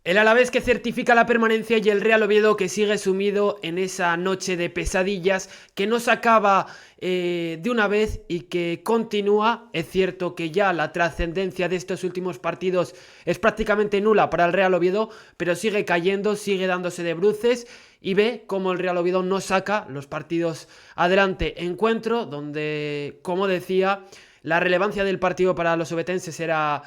El Alavés que certifica la permanencia y el Real Oviedo que sigue sumido en esa noche de pesadillas que no se acaba de una vez y que continúa. Es cierto que ya la trascendencia de estos últimos partidos es prácticamente nula para el Real Oviedo, pero sigue cayendo, sigue dándose de bruces y ve cómo el Real Oviedo no saca los partidos adelante. Encuentro donde, como decía, la relevancia del partido para los ovetenses era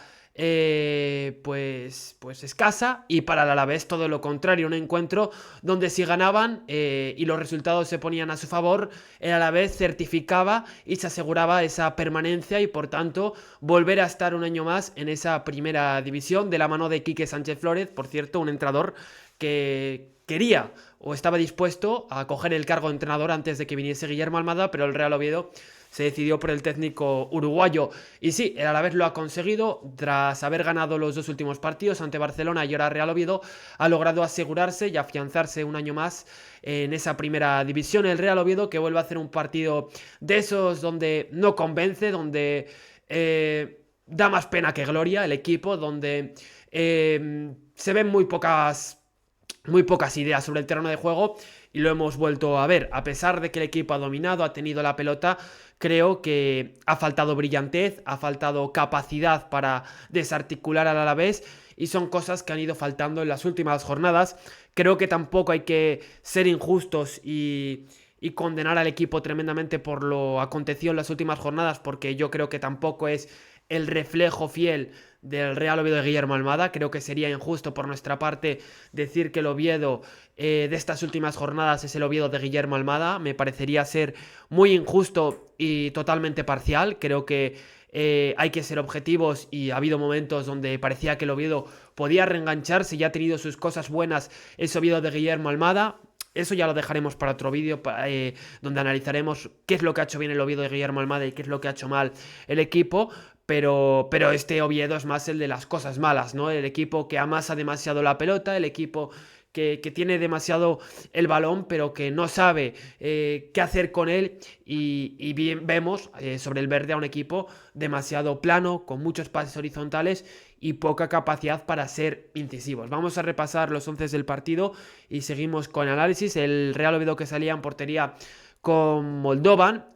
pues escasa, y para el Alavés todo lo contrario, un encuentro donde si ganaban y los resultados se ponían a su favor, el Alavés certificaba y se aseguraba esa permanencia y por tanto volver a estar un año más en esa primera división de la mano de Quique Sánchez Flores, por cierto, un entrenador que quería o estaba dispuesto a coger el cargo de entrenador antes de que viniese Guillermo Almada, pero el Real Oviedo se decidió por el técnico uruguayo. Y sí, el Alavés lo ha conseguido. Tras haber ganado los dos últimos partidos ante Barcelona y ahora Real Oviedo, ha logrado asegurarse y afianzarse un año más en esa primera división. El Real Oviedo que vuelve a hacer un partido de esos donde no convence, donde da más pena que gloria el equipo, donde se ven muy pocas ideas sobre el terreno de juego, y lo hemos vuelto a ver. A pesar de que el equipo ha dominado, ha tenido la pelota, creo que ha faltado brillantez, ha faltado capacidad para desarticular al Alavés, y son cosas que han ido faltando en las últimas jornadas. Creo que tampoco hay que ser injustos y condenar al equipo tremendamente por lo acontecido en las últimas jornadas, porque yo creo que tampoco es el reflejo fiel del Real Oviedo de Guillermo Almada. Creo que sería injusto por nuestra parte decir que el Oviedo de estas últimas jornadas es el Oviedo de Guillermo Almada. Me parecería ser muy injusto y totalmente parcial. Creo que hay que ser objetivos, y ha habido momentos donde parecía que el Oviedo podía reengancharse y ha tenido sus cosas buenas ese Oviedo de Guillermo Almada. Eso ya lo dejaremos para otro vídeo, donde analizaremos qué es lo que ha hecho bien el Oviedo de Guillermo Almada y qué es lo que ha hecho mal el equipo. Pero este Oviedo es más el de las cosas malas, ¿no? El equipo que amasa demasiado la pelota, el equipo que tiene demasiado el balón, pero que no sabe qué hacer con él. Y bien, vemos sobre el verde a un equipo demasiado plano, con muchos pases horizontales y poca capacidad para ser incisivos. Vamos a repasar los 11 del partido y seguimos con análisis. El Real Oviedo que salía en portería con Moldovan.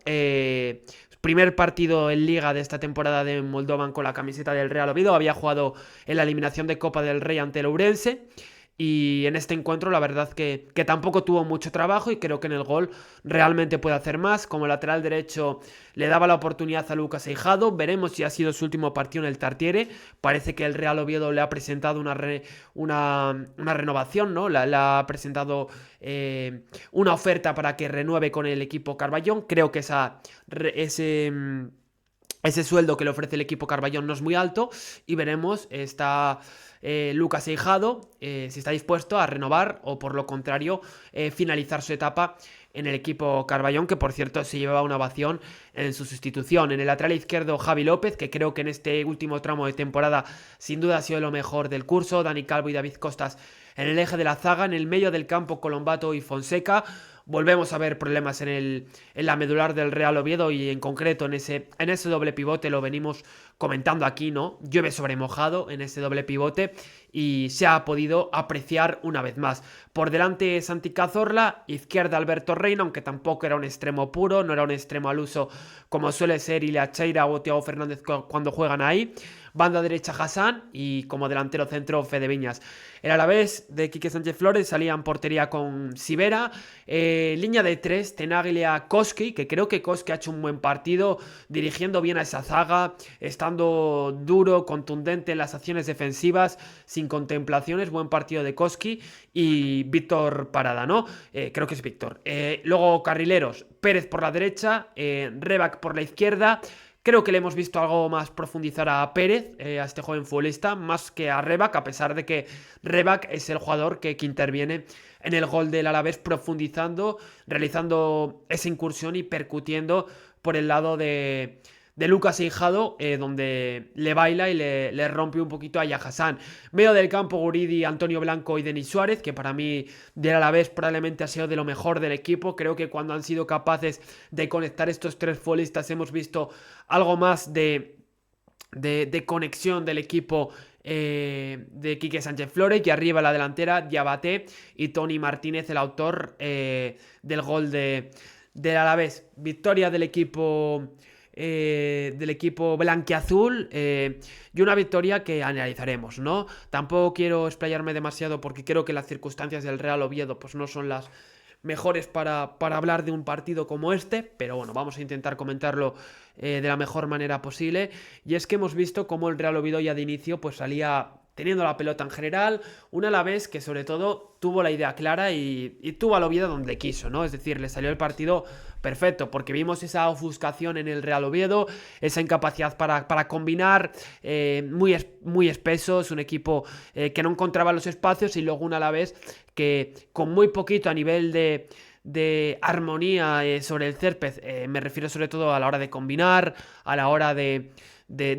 Primer partido en Liga de esta temporada de Moldovan con la camiseta del Real Oviedo. Había jugado en la eliminación de Copa del Rey ante el Ourense. Y en este encuentro la verdad que tampoco tuvo mucho trabajo, y creo que en el gol realmente puede hacer más. Como lateral derecho le daba la oportunidad a Lucas Eijado. Veremos si ha sido su último partido en el Tartiere. Parece que el Real Oviedo le ha presentado una renovación, ¿no? Le ha presentado una oferta para que renueve con el equipo Carballón. Creo que ese sueldo que le ofrece el equipo Carballón no es muy alto, y veremos Lucas Eijado si está dispuesto a renovar o por lo contrario finalizar su etapa en el equipo Carballón, que por cierto se llevaba una ovación en su sustitución. En el lateral izquierdo Javi López, que creo que en este último tramo de temporada sin duda ha sido lo mejor del curso. Dani Calvo y David Costas en el eje de la zaga. En el medio del campo Colombato y Fonseca. Volvemos a ver problemas en la medular del Real Oviedo, y en concreto en ese doble pivote. Lo venimos comentando aquí, ¿no? Llueve sobre mojado en ese doble pivote, y se ha podido apreciar una vez más. Por delante Santi Cazorla, izquierda Alberto Reina, aunque tampoco era un extremo puro, no era un extremo al uso como suele ser Ilia Cheira o Thiago Fernández cuando juegan ahí. Banda derecha Hassan, y como delantero centro Fede Viñas. El Alavés de Quique Sánchez Flores salía en portería con Sivera. Línea de 3, Tenaglia, Koski, que creo que Koski ha hecho un buen partido, dirigiendo bien a esa zaga, estando duro, contundente en las acciones defensivas, sin contemplaciones. Buen partido de Koski. Y Víctor Parada, ¿no? Creo que es Víctor. Luego carrileros, Pérez por la derecha, Rebac por la izquierda. Creo que le hemos visto algo más profundizar a Pérez, a este joven futbolista, más que a Rebac, a pesar de que Rebac es el jugador que interviene en el gol del Alavés, profundizando, realizando esa incursión y percutiendo por el lado de Lucas Eijado, donde le baila y le rompe un poquito a Hassan. Medio del campo Guridi, Antonio Blanco y Denis Suárez, que para mí del Alavés probablemente ha sido de lo mejor del equipo. Creo que cuando han sido capaces de conectar estos tres futbolistas hemos visto algo más de de conexión del equipo de Quique Sánchez Flores, y arriba en la delantera Diabaté y Tony Martínez, el autor del gol del Alavés. Victoria del equipo blanquiazul, y una victoria que analizaremos, ¿no? Tampoco quiero explayarme demasiado porque creo que las circunstancias del Real Oviedo pues no son las mejores para hablar de un partido como este, pero bueno, vamos a intentar comentarlo de la mejor manera posible. Y es que hemos visto cómo el Real Oviedo ya de inicio pues salía teniendo la pelota en general, un Alavés que sobre todo tuvo la idea clara y tuvo al Oviedo donde quiso, ¿no? Es decir, le salió el partido perfecto, porque vimos esa ofuscación en el Real Oviedo, esa incapacidad para combinar, muy espesos, un equipo que no encontraba los espacios, y luego un Alavés que con muy poquito a nivel de armonía sobre el césped, me refiero sobre todo a la hora de combinar, a la hora de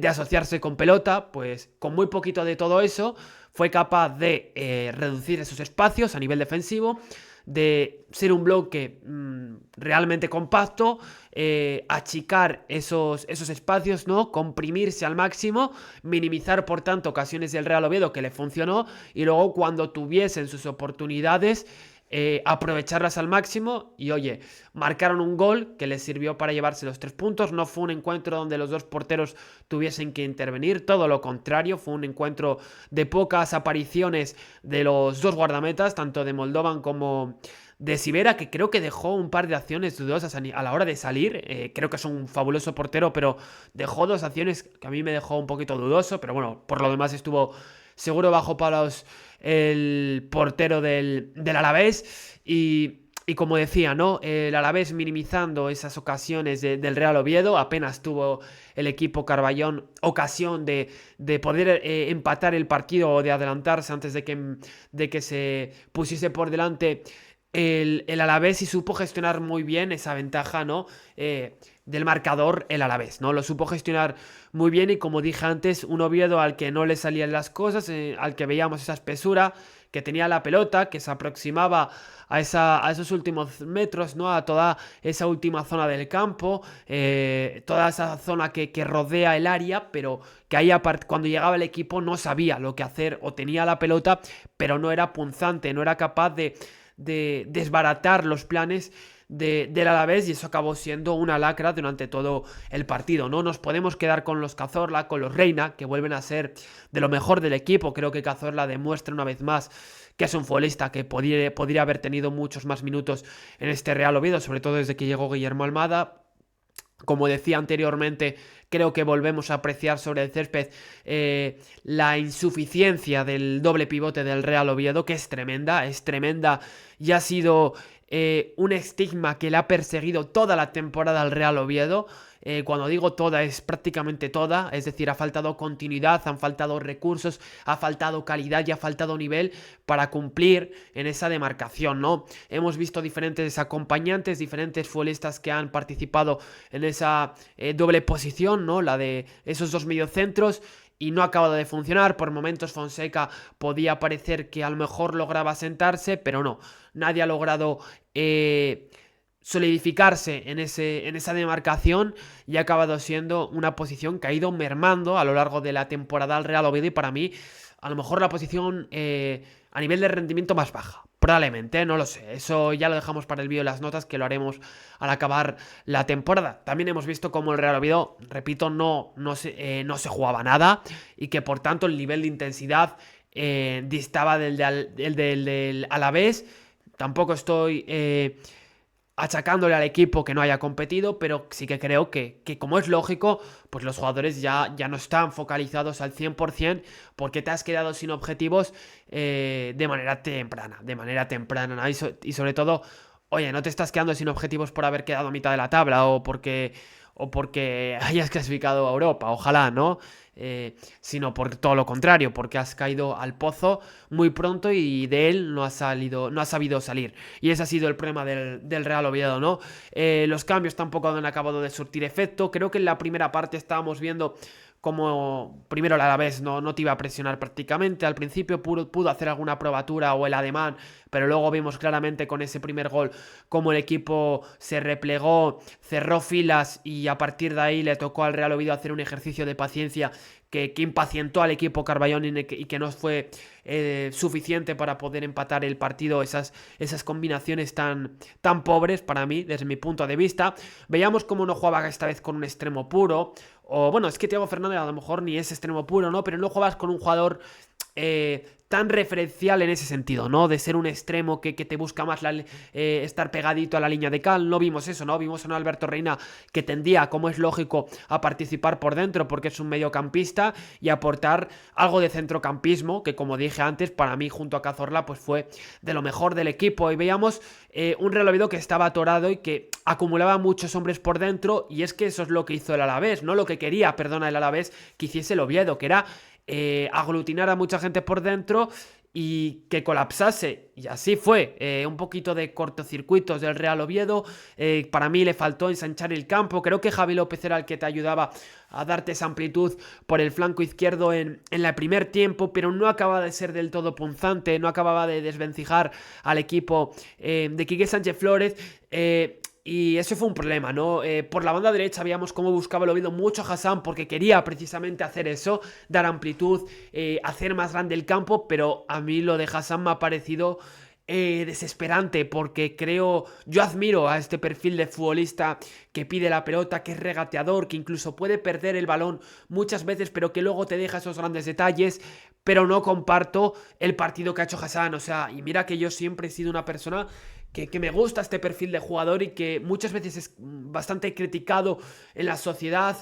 asociarse con pelota, pues con muy poquito de todo eso fue capaz de reducir esos espacios a nivel defensivo, de ser un bloque realmente compacto, achicar esos espacios, ¿no? Comprimirse al máximo, minimizar por tanto ocasiones del Real Oviedo, que le funcionó, y luego cuando tuviesen sus oportunidades, aprovecharlas al máximo. Y oye, marcaron un gol que les sirvió para llevarse los 3 puntos. No fue un encuentro donde los dos porteros tuviesen que intervenir, todo lo contrario, fue un encuentro de pocas apariciones de los dos guardametas, tanto de Moldovan como de Sivera, que creo que dejó un par de acciones dudosas a la hora de salir. Creo que es un fabuloso portero, pero dejó 2 acciones que a mí me dejó un poquito dudoso, pero bueno, por lo demás estuvo seguro bajo palos el portero del Alavés. Y como decía, ¿no? El Alavés minimizando esas ocasiones del Real Oviedo. Apenas tuvo el equipo Carballón ocasión de poder empatar el partido o de adelantarse antes de que se pusiese por delante el Alavés, y supo gestionar muy bien esa ventaja, ¿no? Del marcador el Alavés, ¿no? Lo supo gestionar muy bien, y como dije antes, un Oviedo al que no le salían las cosas, al que veíamos esa espesura, que tenía la pelota, que se aproximaba a esos últimos metros, ¿no? A toda esa última zona del campo, toda esa zona que rodea el área, pero que ahí cuando llegaba el equipo no sabía lo que hacer, o tenía la pelota, pero no era punzante, no era capaz de desbaratar los planes del Alavés, y eso acabó siendo una lacra durante todo el partido. No nos podemos quedar con los Cazorla, con los Reina, que vuelven a ser de lo mejor del equipo. Creo que Cazorla demuestra una vez más que es un futbolista que podría haber tenido muchos más minutos en este Real Oviedo, sobre todo desde que llegó Guillermo Almada. Como decía anteriormente, creo que volvemos a apreciar sobre el césped la insuficiencia del doble pivote del Real Oviedo, que es tremenda, y ha sido un estigma que le ha perseguido toda la temporada al Real Oviedo. Cuando digo toda, es prácticamente toda, es decir, ha faltado continuidad, han faltado recursos, ha faltado calidad y ha faltado nivel para cumplir en esa demarcación, ¿no? Hemos visto diferentes acompañantes, diferentes futbolistas que han participado en esa doble posición, ¿no? La de esos dos mediocentros, y no ha acabado de funcionar. Por momentos Fonseca podía parecer que a lo mejor lograba sentarse, pero no, nadie ha logrado solidificarse en esa demarcación, y ha acabado siendo una posición que ha ido mermando a lo largo de la temporada al Real Oviedo, y para mí a lo mejor la posición a nivel de rendimiento más baja. Probablemente, no lo sé. Eso ya lo dejamos para el vídeo de las notas, que lo haremos al acabar la temporada. También hemos visto cómo el Real Oviedo, repito, no se jugaba nada, y que por tanto el nivel de intensidad distaba del Alavés. Tampoco estoy achacándole al equipo que no haya competido, pero sí que creo que como es lógico, pues los jugadores ya no están focalizados al 100%, porque te has quedado sin objetivos de manera temprana, ¿no? Y sobre todo, oye, no te estás quedando sin objetivos por haber quedado a mitad de la tabla, o porque hayas clasificado a Europa, ojalá, ¿no? Sino por todo lo contrario, porque has caído al pozo muy pronto y de él no has sabido salir. Y ese ha sido el problema del Real Oviedo, ¿no? Los cambios tampoco han acabado de surtir efecto. Creo que en la primera parte estábamos viendo como primero el Alavés no te iba a presionar prácticamente, al principio pudo hacer alguna probatura o el ademán, pero luego vimos claramente con ese primer gol cómo el equipo se replegó, cerró filas y a partir de ahí le tocó al Real Oviedo hacer un ejercicio de paciencia que impacientó al equipo Carballón y que no fue suficiente para poder empatar el partido, esas combinaciones tan pobres para mí, desde mi punto de vista. Veíamos cómo no jugaba esta vez con un extremo puro, o bueno, es que Thiago Fernández a lo mejor ni es extremo puro, ¿no? Pero no juegas con un jugador tan referencial en ese sentido, ¿no? De ser un extremo que te busca más estar pegadito a la línea de cal. No vimos eso, ¿no? Vimos a un Alberto Reina que tendía, como es lógico, a participar por dentro porque es un mediocampista y aportar algo de centrocampismo, que como dije antes, para mí junto a Cazorla pues fue de lo mejor del equipo. Y veíamos un Real Oviedo que estaba atorado y que acumulaba muchos hombres por dentro, y es que eso es lo que hizo el Alavés, no lo que quería, perdona, el Alavés que hiciese el Oviedo, que era aglutinar a mucha gente por dentro y que colapsase, y así fue. Un poquito de cortocircuitos del Real Oviedo, para mí le faltó ensanchar el campo. Creo que Javi López era el que te ayudaba a darte esa amplitud por el flanco izquierdo en el primer tiempo, pero no acababa de ser del todo punzante, no acababa de desvencijar al equipo de Quique Sánchez Flores. Y eso fue un problema, ¿no? Por la banda derecha veíamos cómo buscaba el Oviedo mucho a Hassan porque quería precisamente hacer eso, dar amplitud, hacer más grande el campo, pero a mí lo de Hassan me ha parecido desesperante porque yo admiro a este perfil de futbolista que pide la pelota, que es regateador, que incluso puede perder el balón muchas veces, pero que luego te deja esos grandes detalles, pero no comparto el partido que ha hecho Hassan, o sea, y mira que yo siempre he sido una persona que me gusta este perfil de jugador y que muchas veces es bastante criticado en la sociedad,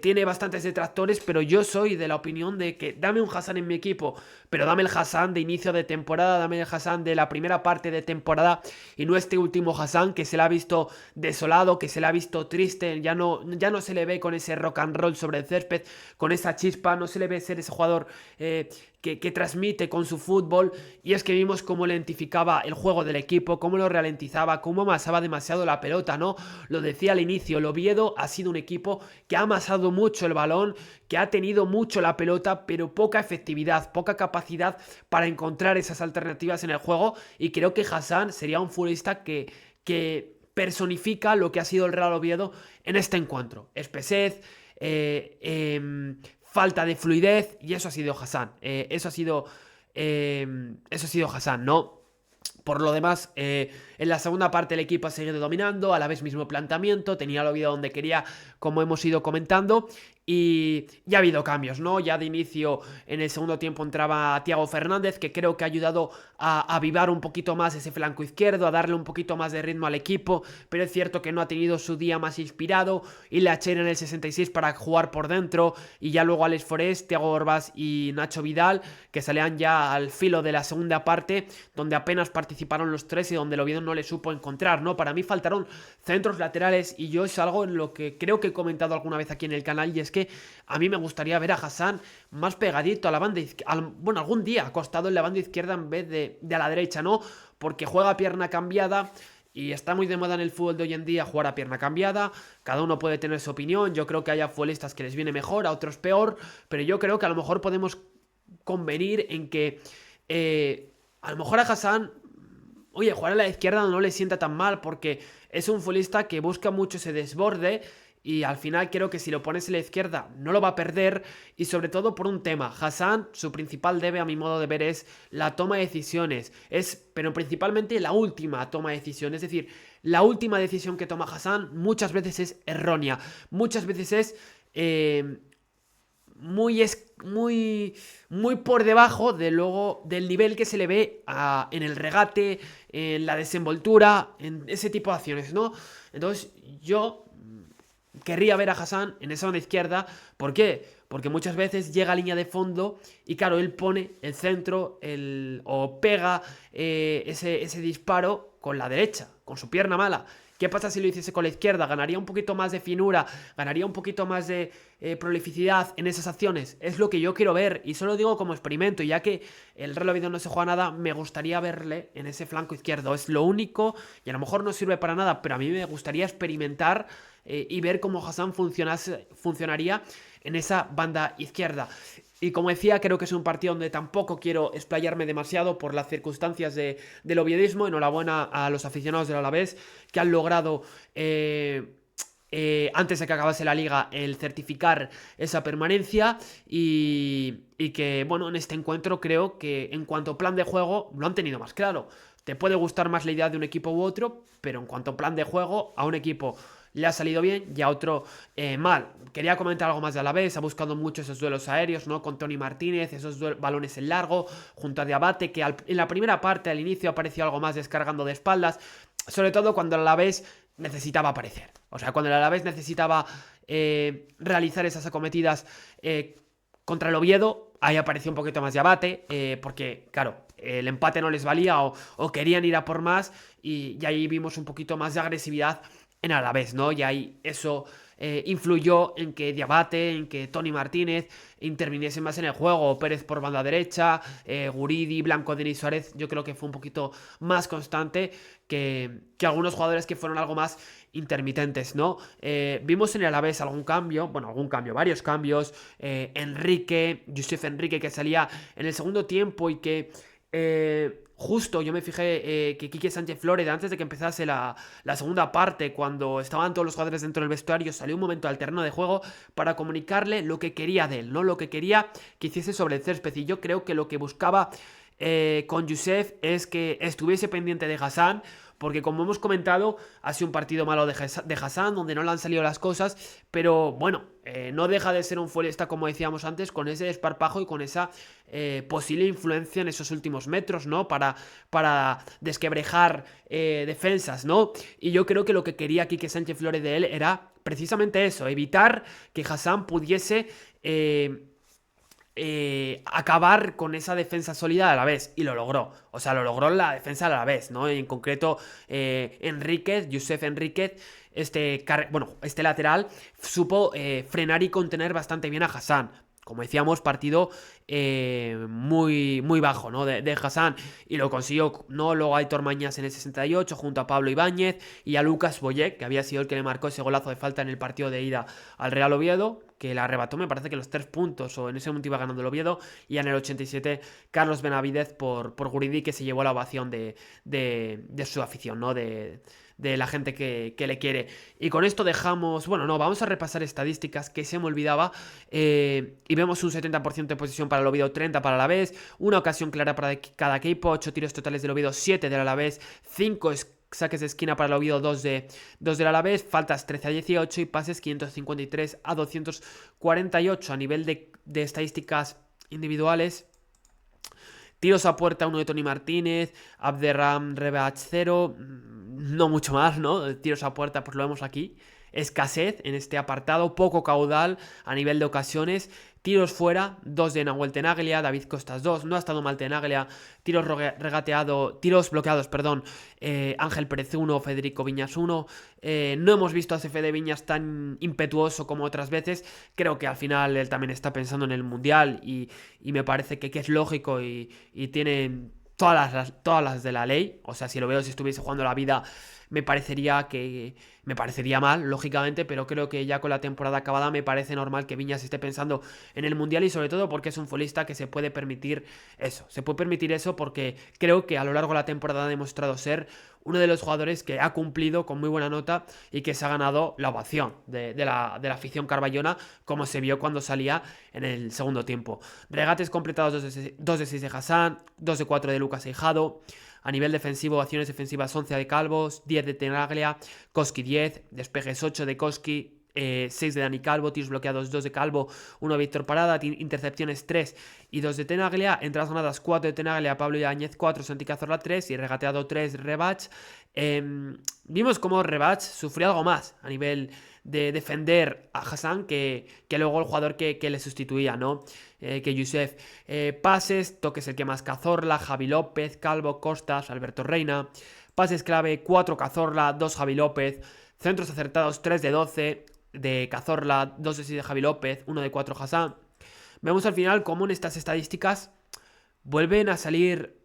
tiene bastantes detractores, pero yo soy de la opinión de que dame un Hassan en mi equipo, pero dame el Hassan de inicio de temporada, dame el Hassan de la primera parte de temporada y no este último Hassan que se le ha visto desolado, que se le ha visto triste, ya no se le ve con ese rock and roll sobre el césped, con esa chispa, no se le ve ser ese jugador que transmite con su fútbol, y es que vimos cómo lentificaba el juego del equipo, cómo lo ralentizaba, cómo amasaba demasiado la pelota, ¿no? Lo decía al inicio, el Oviedo ha sido un equipo que ha amasado mucho el balón, que ha tenido mucho la pelota, pero poca efectividad, poca capacidad para encontrar esas alternativas en el juego, y creo que Hassan sería un futbolista que personifica lo que ha sido el Real Oviedo en este encuentro. Espesez, falta de fluidez, y eso ha sido Hassan. Eso ha sido Hassan, ¿no? Por lo demás, en la segunda parte el equipo ha seguido dominando, a la vez mismo planteamiento, tenía el Oviedo donde quería, como hemos ido comentando, y ya ha habido cambios, ¿no? Ya de inicio en el segundo tiempo entraba Thiago Fernández, que creo que ha ayudado a avivar un poquito más ese flanco izquierdo, a darle un poquito más de ritmo al equipo, pero es cierto que no ha tenido su día más inspirado, y la Chen en el 66 para jugar por dentro, y ya luego Alex Forés, Thiago Orbas y Nacho Vidal, que salían ya al filo de la segunda parte, donde apenas participaron los tres y donde el Oviedo no le supo encontrar, ¿no? Para mí faltaron centros laterales, y yo es algo en lo que creo que he comentado alguna vez aquí en el canal, y es que a mí me gustaría ver a Hassan más pegadito a la banda izquierda, bueno, algún día acostado en la banda izquierda en vez de a la derecha, ¿no? Porque juega a pierna cambiada y está muy de moda en el fútbol de hoy en día jugar a pierna cambiada. Cada uno puede tener su opinión, yo creo que haya futbolistas que les viene mejor, a otros peor, pero yo creo que a lo mejor podemos convenir en que a lo mejor a Hassan, oye, jugar a la izquierda no le sienta tan mal porque es un futbolista que busca mucho ese desborde, y al final creo que si lo pones en la izquierda no lo va a perder, y sobre todo por un tema. Hassan, su principal debe a mi modo de ver es la toma de decisiones, pero principalmente la última toma de decisión, es decir, la última decisión que toma Hassan muchas veces es errónea, muchas veces es muy por debajo del nivel que se le ve en el regate, en la desenvoltura, en ese tipo de acciones, ¿no? Entonces yo querría ver a Hassan en esa banda izquierda. ¿Por qué? Porque muchas veces llega a línea de fondo y claro, él pone el centro o pega ese disparo con la derecha, con su pierna mala. ¿Qué pasa si lo hiciese con la izquierda? ¿Ganaría un poquito más de finura? ¿Ganaría un poquito más de prolificidad en esas acciones? Es lo que yo quiero ver, y solo digo como experimento, ya que el Real Oviedo no se juega nada, me gustaría verle en ese flanco izquierdo. Es lo único, y a lo mejor no sirve para nada, pero a mí me gustaría experimentar y ver cómo Hassan funcionaría en esa banda izquierda. Y como decía, creo que es un partido donde tampoco quiero explayarme demasiado por las circunstancias del oviedismo. Enhorabuena a los aficionados del Alavés que han logrado, antes de que acabase la liga, el certificar esa permanencia y que, bueno, en este encuentro creo que en cuanto a plan de juego lo han tenido más claro. Te puede gustar más la idea de un equipo u otro, pero en cuanto a plan de juego, a un equipo le ha salido bien y a otro mal. Quería comentar algo más de Alavés. Ha buscado mucho esos duelos aéreos, ¿no? Con Tony Martínez, esos balones en largo, junto a Diabate, que en la primera parte, al inicio, apareció algo más descargando de espaldas. Sobre todo cuando el Alavés necesitaba aparecer. O sea, cuando el Alavés necesitaba realizar esas acometidas contra el Oviedo, ahí apareció un poquito más Diabate, porque, claro, el empate no les valía o querían ir a por más y ahí vimos un poquito más de agresividad en Alavés, ¿no? Y ahí eso influyó en que Diabate, en que Tony Martínez interviniese más en el juego, Pérez por banda derecha, Guridi, Blanco, Denis Suárez, yo creo que fue un poquito más constante que algunos jugadores que fueron algo más intermitentes, ¿no? Vimos en el Alavés varios cambios, Yusef Enrique que salía en el segundo tiempo y que justo yo me fijé que Quique Sánchez Flores, antes de que empezase la segunda parte, cuando estaban todos los jugadores dentro del vestuario, salió un momento al terreno de juego para comunicarle lo que quería de él, ¿no? Lo que quería que hiciese sobre el césped. Y yo creo que lo que buscaba con Yusef es que estuviese pendiente de Hassan, porque como hemos comentado, ha sido un partido malo de Hassan, donde no le han salido las cosas, pero bueno, no deja de ser un futbolista, como decíamos antes, con ese desparpajo y con esa posible influencia en esos últimos metros, ¿no? Para desquebrejar defensas, ¿no? Y yo creo que lo que quería Quique Sánchez Flores de él era precisamente eso, evitar que Hassan pudiese acabar con esa defensa sólida a la vez, y lo logró. O sea, lo logró la defensa a la vez, ¿no? En concreto, Yusef Enríquez, este lateral, supo frenar y contener bastante bien a Hassan. Como decíamos, partido muy, muy bajo, ¿no? De Hassan, y lo consiguió, ¿no? Luego Aitor Mañas en el 68 junto a Pablo Ibáñez y a Lucas Boyek, que había sido el que le marcó ese golazo de falta en el partido de ida al Real Oviedo, que le arrebató, me parece que los 3 puntos, o en ese momento iba ganando el Oviedo, y en el 87 Carlos Benavidez por Guridi, que se llevó la ovación de su afición, ¿no? De la gente que le quiere. Y con esto dejamos... Bueno, no, vamos a repasar estadísticas que se me olvidaba. Y vemos un 70% de posesión para el Oviedo, 30 para el Alavés, una ocasión clara para cada equipo, 8 tiros totales del Oviedo, 7 del Alavés, 5 saques de esquina para el Oviedo, 2 del Alavés, faltas 13 a 18 y pases 553 a 248. A nivel de estadísticas individuales, tiros a puerta, 1 de Tony Martínez, Abderram Rebach 0, no mucho más, ¿no? Tiros a puerta, pues lo vemos aquí. Escasez en este apartado, poco caudal a nivel de ocasiones. Tiros fuera, 2 de Nahuel Tenaglia, David Costas 2, no ha estado mal Tenaglia. Tiros bloqueados, perdón, Ángel Pérez 1, Federico Viñas 1. No hemos visto a ese Fede Viñas tan impetuoso como otras veces. Creo que al final él también está pensando en el Mundial y me parece que es lógico y tiene todas las de la ley. O sea, si lo veo, si estuviese jugando la vida, me parecería mal, lógicamente, pero creo que ya con la temporada acabada me parece normal que Viñas esté pensando en el Mundial, y sobre todo porque es un futbolista que se puede permitir eso, porque creo que a lo largo de la temporada ha demostrado ser uno de los jugadores que ha cumplido con muy buena nota y que se ha ganado la ovación de la afición carballona, como se vio cuando salía en el segundo tiempo. Regates completados, 2 de 6 de Hassan, 2 de 4 de Lucas Eijado. A nivel defensivo, acciones defensivas 11 de Calvos, 10 de Tenaglia, Koski 10, despejes 8 de Koski, 6 de Dani Calvo, tiros bloqueados 2 de Calvo, 1 de Víctor Parada, intercepciones 3 y 2 de Tenaglia, entradas ganadas 4 de Tenaglia, Pablo Ibáñez 4, Santi Cazorla 3 y regateado 3 Rebach. Vimos cómo Rebach sufrió algo más a nivel de defender a Hassan que luego el jugador que le sustituía, ¿no? Que Yusef. Pases, toques el que más Cazorla, Javi López, Calvo, Costas, Alberto Reina. Pases clave, 4 Cazorla, 2 Javi López. Centros acertados, 3 de 12 de Cazorla, 2 de 6 de Javi López, 1 de 4 Hassan. Vemos al final cómo en estas estadísticas vuelven a salir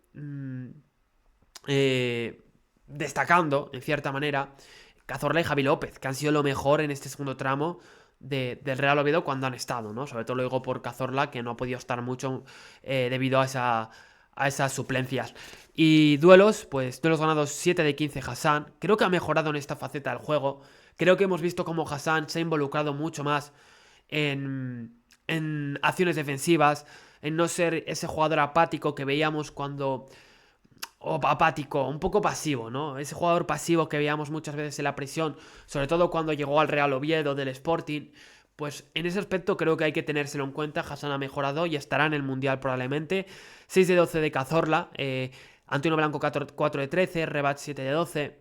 destacando, en cierta manera, Cazorla y Javi López, que han sido lo mejor en este segundo tramo del Real Oviedo cuando han estado, ¿no? Sobre todo lo digo por Cazorla, que no ha podido estar mucho debido a esas suplencias. Y duelos, pues duelos ganados 7 de 15 Hassan. Creo que ha mejorado en esta faceta del juego. Creo que hemos visto cómo Hassan se ha involucrado mucho más en acciones defensivas, en no ser ese jugador apático que veíamos cuando... O apático, un poco pasivo, ¿no? Ese jugador pasivo que veíamos muchas veces en la presión, sobre todo cuando llegó al Real Oviedo del Sporting. Pues en ese aspecto creo que hay que tenérselo en cuenta. Hassan ha mejorado y estará en el Mundial probablemente. 6 de 12 de Cazorla, Antonio Blanco 4 de 13, Rebat 7 de 12.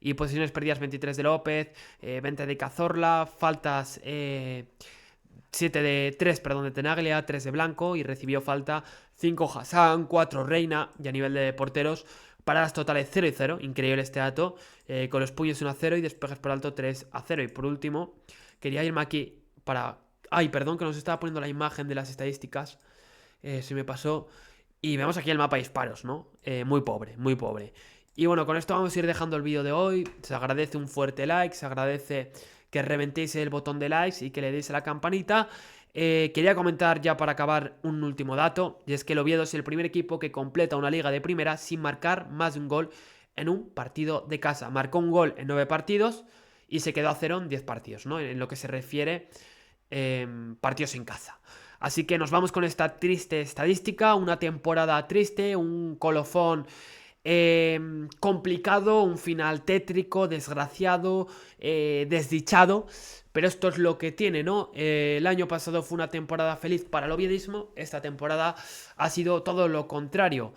Y posiciones perdidas 23 de López, 20 de Cazorla, faltas 7 de 3, perdón, de Tenaglia, 3 de Blanco y recibió falta 5 Hassan, 4 Reina y a nivel de porteros paradas totales 0 y 0, increíble este dato, con los puños 1 a 0 y despejes por alto 3 a 0. Y por último, quería irme aquí para... Ay, perdón, que nos estaba poniendo la imagen de las estadísticas, se me pasó. Y vemos aquí el mapa de disparos, ¿no? Muy pobre, muy pobre. Y bueno, con esto vamos a ir dejando el vídeo de hoy. Se agradece un fuerte like, se agradece que reventéis el botón de likes y que le deis a la campanita. Quería comentar ya para acabar un último dato, y es que el Oviedo es el primer equipo que completa una liga de primera sin marcar más de un gol en un partido de casa. Marcó un gol en 9 partidos y se quedó a 0 en 10 partidos, ¿no? En lo que se refiere partidos en casa. Así que nos vamos con esta triste estadística, una temporada triste, un colofón complicado, un final tétrico, desgraciado, desdichado, pero esto es lo que tiene, ¿no? El año pasado fue una temporada feliz para el oviedismo, esta temporada ha sido todo lo contrario,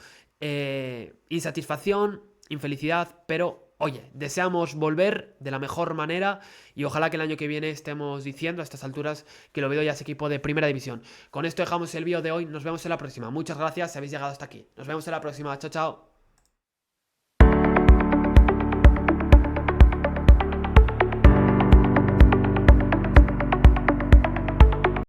insatisfacción, infelicidad, pero... Oye, deseamos volver de la mejor manera y ojalá que el año que viene estemos diciendo a estas alturas que el Oviedo ya es equipo de primera división. Con esto dejamos el vídeo de hoy, nos vemos en la próxima. Muchas gracias si habéis llegado hasta aquí. Nos vemos en la próxima, chao, chao.